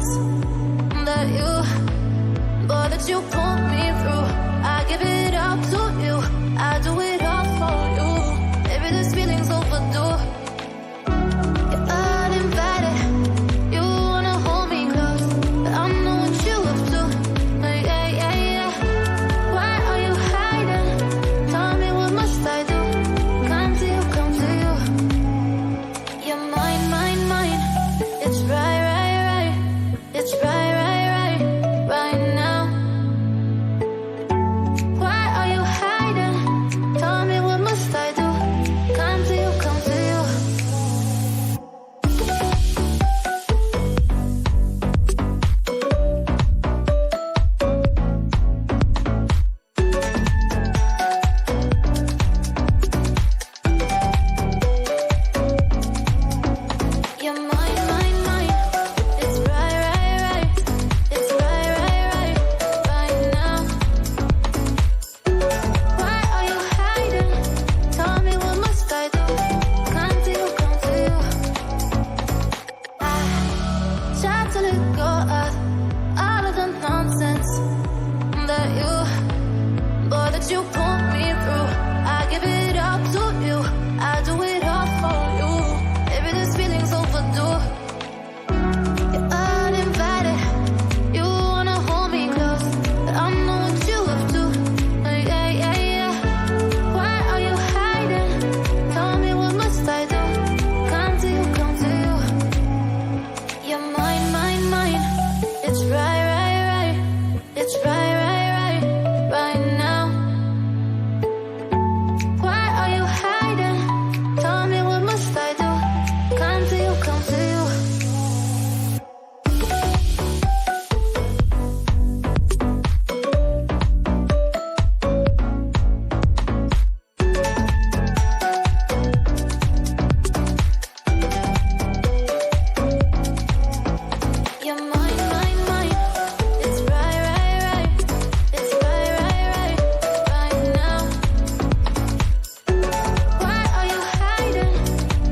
nonsense that you pull me through. I give it up to you, I do it all for you. Maybe this feeling's overdue. You're uninvited, you wanna hold me close, but I know what you up to. Yeah, yeah, yeah. Why are you hiding? Tell me what must I do? Come to you, come to you. You're mine, mine, mine. It's right, right, right. It's right, right, right, right now. Why are you hiding? Tell me what must I do? Come to you, come to you. You're mine, mine, mine. It's right, right, right. It's right, right, right, right now. Why are you hiding? Tell me what must I do? Come to you, come to you. I try to let go of all of the nonsense that you pull me through. I give it up to you, I do it all for you. Maybe this feeling's overdue. You're uninvited, you wanna hold me close, but I know what you up to. Yeah, yeah, yeah. Why are you hiding? Tell me what must I do? Come to you, come to you. You're mine, mine, mine. It's right, right, right. It's right, right, right, right now. Why are you hiding? Tell me what must I do? Come to you, come to you. You're mine, mine, mine. It's right, right, right. It's right, right, right, right now. Why are you hiding?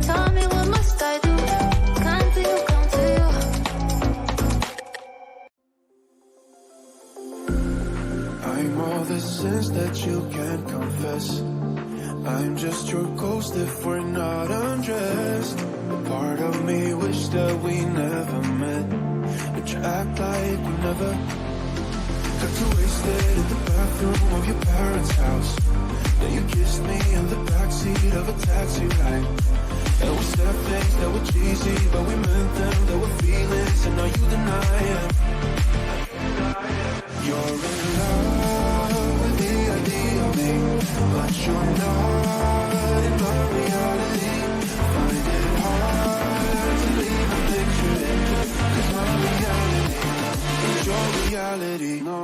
Tell me what must I do? Come to you, come to you. I'm all the sins that you can't confess. I'm just your ghost if we're not undressed. A part of me wish that we never met, but you act like we never. Got too wasted in the bathroom of your parents' house. Then you kissed me in the backseat of a taxi ride. And we said things that were cheesy, but we meant them. There were feelings, and now you deny it. You're in love with the idea of me, but you're not in my reality. Find it hard to leave and picture it, 'cause my reality is your reality, no.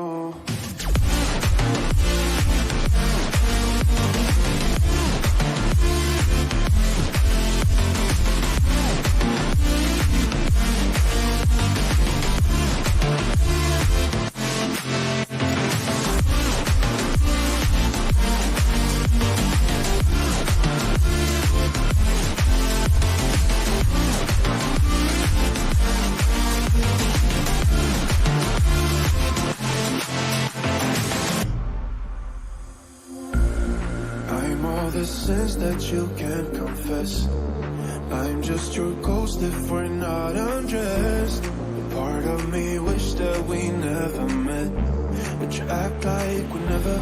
I'm all the sins that you can't confess. I'm just your ghost if we're not undressed. A part of me wish that we never met, but you act like we never.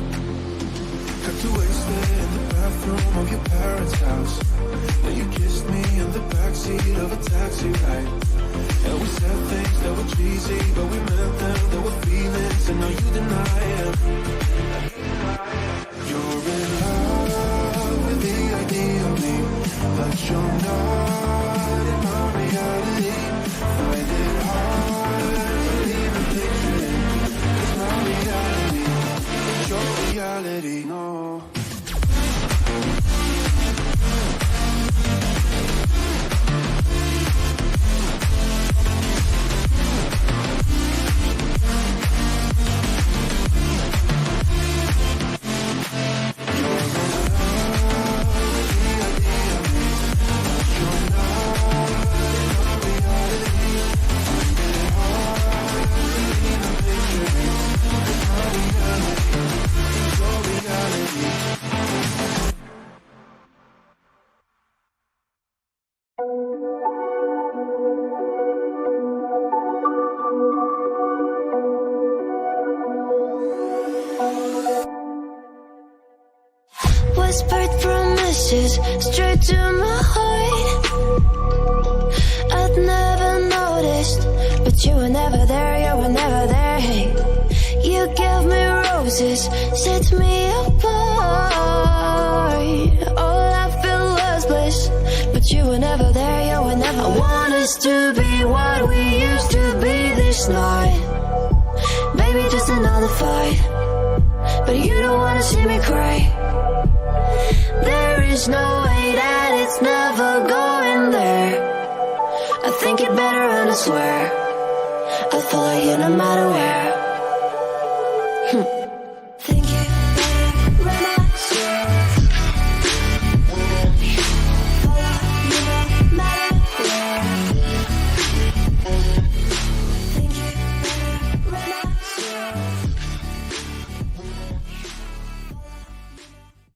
Got too wasted in the bathroom of your parents' house. Then you kissed me in the backseat of a taxi ride. And we said things that were cheesy, but we meant them. There were feelings, and now you deny it. You're in love with the idea of me, but you're not in my reality. Find it hard to even picture it, 'cause my reality is your reality, no. You're not in my reality. Find it hard promises straight to my heart. I'd never noticed, but you were never there, you were never there. Hey, you gave me roses, set me apart. All I feel was bliss, but you were never there, you were never. I want us to be what we used to be this night. Baby, just another fight, but you don't wanna see me cry. There is no way that it's never going there. I think it better and I swear I'll follow you no matter where.